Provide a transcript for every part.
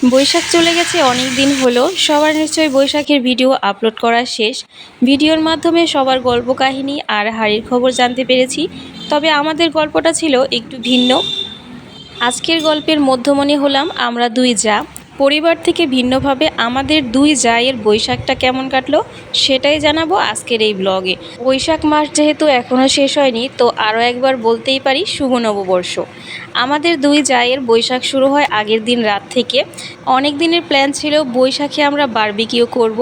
বৈশাখ চলে গেছে অনেক দিন হলো। সবার নিশ্চয়ই বৈশাখের ভিডিও আপলোড করা শেষ। ভিডিওর মাধ্যমে সবার গল্প কাহিনী আর হাড়ির খবর জানতে পেরেছি। তবে আমাদের গল্পটা ছিল একটু ভিন্ন। আজকের গল্পের মধ্যমণি হলাম আমরা দুই জা। পরিবার থেকে ভিন্নভাবে আমাদের দুই জায়ের বৈশাখটা কেমন কাটলো সেটাই জানাবো আজকের এই ব্লগে। বৈশাখ মাস যেহেতু এখনও শেষ হয়নি, তো আরও একবার বলতেই পারি শুভ নববর্ষ। আমাদের দুই জায়ের বৈশাখ শুরু হয় আগের দিন রাত থেকে। অনেক দিনের প্ল্যান ছিল বৈশাখে আমরা বারবিকিউ করব।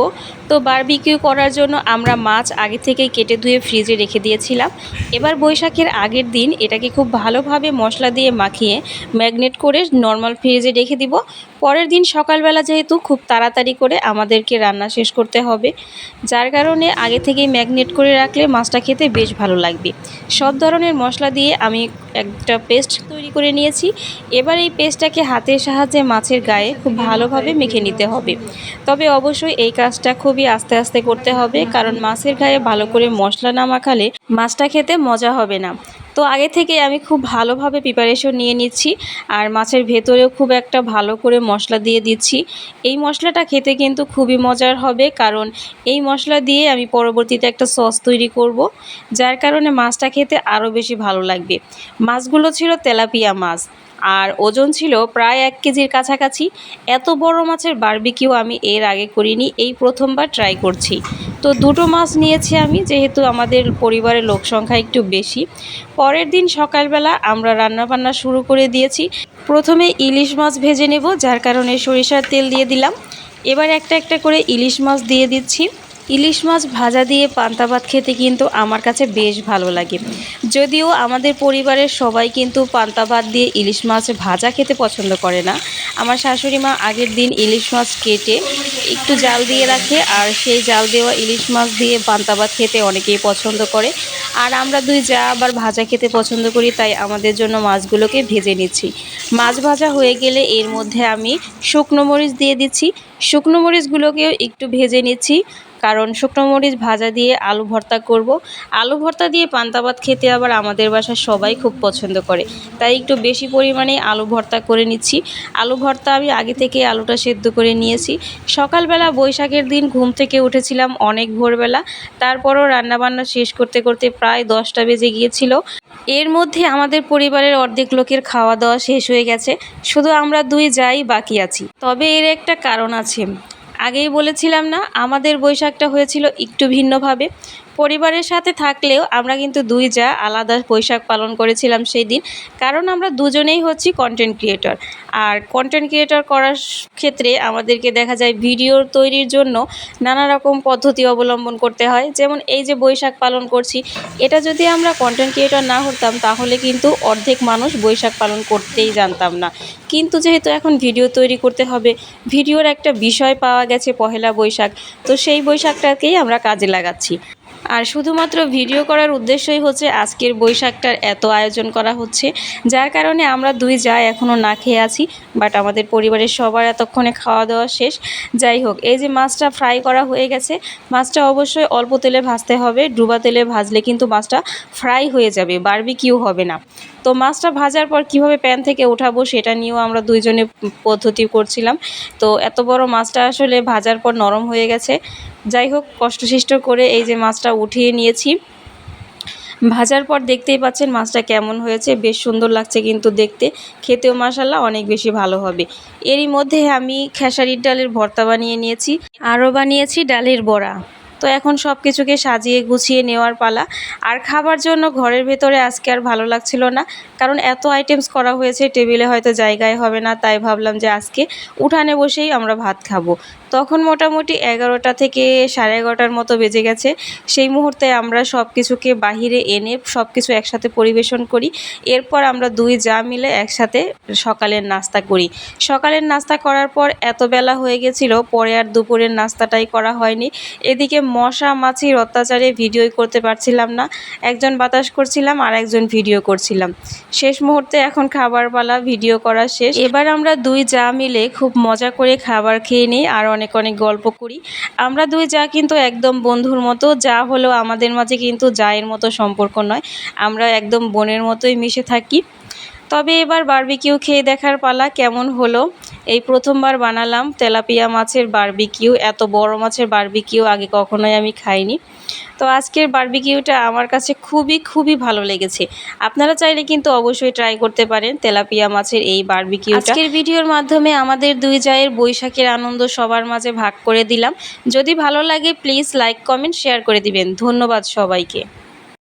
তো বারবিকিউ করার জন্য আমরা মাছ আগে থেকেই কেটে ধুয়ে ফ্রিজে রেখে দিয়েছিলাম। এবার বৈশাখের আগের দিন এটাকে খুব ভালোভাবে মশলা দিয়ে মাখিয়ে ম্যাগনেট করে নর্মাল ফ্রিজে রেখে দিব। পরের দিন সকালবেলা যেহেতু খুব তাড়াতাড়ি করে আমাদেরকে রান্না শেষ করতে হবে, যার কারণে আগে থেকেই ম্যাগনেট করে রাখলে মাছটা খেতে বেশ ভালো লাগবে। সব ধরনের মশলা দিয়ে আমি একটা পেস্ট তৈরি করে নিয়েছি। এবার এই পেস্টটাকে হাতের সাহায্যে মাছের গায়ে খুব ভালোভাবে মেখে নিতে হবে। তবে অবশ্যই এই কাজটা খুবই আস্তে আস্তে করতে হবে, কারণ মাছের গায়ে ভালো করে মশলা না মাখালে মাছটা খেতে মজা হবে না। তো আগে থেকে আমি খুব ভালোভাবে প্রিপারেশন নিয়ে নিচ্ছি, আর মাছের ভেতরেও খুব একটা ভালো করে মশলা দিয়ে দিচ্ছি। এই মশলাটা খেতে কিন্তু খুবই মজার হবে, কারণ এই মশলা দিয়ে আমি পরবর্তীতে একটা সস তৈরি করব, যার কারণে মাছটা খেতে আরও বেশি ভালো লাগবে। মাছগুলো ছিল তেলাপিয়া মাছ, আর ওজন ছিল প্রায় 1 কেজির কাছাকাছি। এত বড় মাছের বারবিকিউ আমি এর আগে করিনি, এই প্রথমবার ট্রাই করছি। তো দুটো মাছ নিয়েছি আমি, যেহেতু আমাদের পরিবারের লোক সংখ্যা একটু বেশি। পরের দিন সকালবেলা আমরা রান্নাবান্না শুরু করে দিয়েছি। প্রথমে ইলিশ মাছ ভেজে নেব, যার কারণে সরিষার তেল দিয়ে দিলাম। এবার একটা একটা করে ইলিশ মাছ দিয়ে দিচ্ছি। ইলিশ মাছ ভাজা দিয়ে পান্তা ভাত খেতে কিন্তু আমার কাছে বেশ ভালো লাগে। যদিও আমাদের পরিবারের সবাই কিন্তু পান্তা ভাত দিয়ে ইলিশ মাছ ভাজা খেতে পছন্দ করে না। আমার শাশুড়ি মা আগের দিন ইলিশ মাছ কেটে একটু জাল দিয়ে রাখে, আর সেই জাল দেওয়া ইলিশ মাছ দিয়ে পান্তা ভাত খেতে অনেকেই পছন্দ করে। আর আমরা দুই যা আবার ভাজা খেতে পছন্দ করি, তাই আমাদের জন্য মাছগুলোকে ভেজে নিচ্ছি। মাছ ভাজা হয়ে গেলে এর মধ্যে আমি শুকনো মরিচ দিয়ে দিচ্ছি। শুকনো মরিচগুলোকেও একটু ভেজে নিচ্ছি, কারণ শুকনো মরিচ ভাজা দিয়ে আলু ভর্তা করব। আলু ভর্তা দিয়ে পান্তা ভাত খেতে আবার আমাদের বাসার সবাই খুব পছন্দ করে, তাই একটু বেশি পরিমাণে আলু ভর্তা করে নিচ্ছি। আলু ভর্তা আমি আগে থেকে আলুটা সেদ্ধ করে নিয়েছি। সকালবেলা বৈশাখের দিন ঘুম থেকে উঠেছিলাম অনেক ভোরবেলা, তারপরও রান্নাবান্না শেষ করতে করতে প্রায় 10টা বেজে গিয়েছিল। এর মধ্যে আমাদের পরিবারের অর্ধেক লোকের খাওয়া দাওয়া শেষ হয়ে গেছে, শুধু আমরা দুই যাই বাকি আছি। তবে এর একটা কারণ আছে। আগেই বলেছিলাম না, আমাদের বৈশাখটা হয়েছিল একটু ভিন্নভাবে। পরিবারের সাথে থাকলেও আমরা কিন্তু দুই যা আলাদা বৈশাখ পালন করেছিলাম সেই দিন, কারণ আমরা দুজনেই হচ্ছি কন্টেন্ট ক্রিয়েটর। আর কন্টেন্ট ক্রিয়েটর করার ক্ষেত্রে আমাদেরকে দেখা যায় ভিডিও তৈরির জন্য নানা রকম পদ্ধতি অবলম্বন করতে হয়। যেমন এই যে বৈশাখ পালন করছি, এটা যদি আমরা কন্টেন্ট ক্রিয়েটর না হতাম তাহলে কিন্তু অর্ধেক মানুষ বৈশাখ পালন করতেই জানতাম না। কিন্তু যেহেতু এখন ভিডিও তৈরি করতে হবে, ভিডিওর একটা বিষয় পাওয়া গেছে পহেলা বৈশাখ, তো সেই বৈশাখটাকেই আমরা কাজে লাগাচ্ছি। আর শুধুমাত্র ভিডিও করার উদ্দেশ্যই হচ্ছে আজকের বৈশাখটার এত আয়োজন করা হচ্ছে, যার কারণে আমরা দুই যা এখনও না খেয়ে আছি। বাট আমাদের পরিবারের সবার এতক্ষণে খাওয়া দাওয়া শেষ। যাই হোক, এই যে মাছটা ফ্রাই করা হয়ে গেছে, মাছটা অবশ্যই অল্প তেলে ভাজতে হবে। ডুবা তেলে ভাজলে কিন্তু মাছটা ফ্রাই হয়ে যাবে, বারবিকিউ হবে না। তো মাছটা ভাজার পর কিভাবে প্যান থেকে উঠাবো সেটা নিয়েও আমরা দুইজনে পদ্ধতি করছিলাম। তো এত বড় মাছটা আসলে ভাজার পর নরম হয়ে গেছে। যাই হোক, কষ্টসিষ্ট করে এই যে মাছটা উঠিয়ে নিয়েছি। ভাজার পর দেখতেই পাচ্ছেন মাছটা কেমন হয়েছে, বেশ সুন্দর লাগছে কিন্তু দেখতে। খেতেও মাশাআল্লাহ অনেক বেশি ভালো হবে। এরই মধ্যে আমি খেসারির ডালের ভর্তা বানিয়ে নিয়েছি, আরও বানিয়েছি ডালের বড়া। তো এখন সব কিছুকে সাজিয়ে গুছিয়ে নেওয়ার পালা। আর খাবার জন্য ঘরের ভেতরে আজকে আর ভালো লাগছিল না, কারণ এত আইটেমস করা হয়েছে, টেবিলে হয়তো জায়গায় হবে না। তাই ভাবলাম যে আজকে উঠানে বসেই আমরা ভাত খাবো। তখন মোটামুটি 11টা থেকে 11:30টার মতো বেজে গেছে। সেই মুহূর্তে আমরা সব কিছুকে বাহিরে এনে সব কিছু একসাথে পরিবেশন করি। এরপর আমরা দুই যা মিলে একসাথে সকালের নাস্তা করি। সকালের নাস্তা করার পর এত বেলা হয়ে গেছিল, পরে আর দুপুরের নাস্তাটাই করা হয়নি। এদিকে মশা মাছির অত্যাচারে ভিডিওই করতে পারছিলাম না। একজন বাতাস করছিলাম আর একজন ভিডিও করছিলাম। শেষ মুহূর্তে এখন খাবার পালা, ভিডিও করা শেষ। এবার আমরা দুই যা মিলে খুব মজা করে খাবার খেয়ে নিই আর অনেক অনেক গল্প করি। আমরা দুই যা কিন্তু একদম বন্ধুর মতো। যা হলেও আমাদের মাঝে কিন্তু জায়ের মতো সম্পর্ক নয়, আমরা একদম বোনের মতোই মিশে থাকি। তবে এবার বারবিকিউ খেয়ে দেখার পালা কেমন হলো। এই প্রথমবার বানালাম তেলাপিয়া মাছের বারবিকিউ। এত বড় মাছের বারবিকিউ আগে কখনোই আমি খাইনি। তো আজকের বারবিকিউটা আমার কাছে খুবই ভালো লেগেছে। আপনারা চাইলে কিন্তু অবশ্যই ট্রাই করতে পারেন তেলাপিয়া মাছের এই বারবিকিউটা। আজকের ভিডিওর মাধ্যমে আমাদের দুই জায়ের বৈশাখের আনন্দ সবার মাঝে ভাগ করে দিলাম। যদি ভালো লাগে প্লিজ লাইক কমেন্ট শেয়ার করে দিবেন। ধন্যবাদ সবাইকে।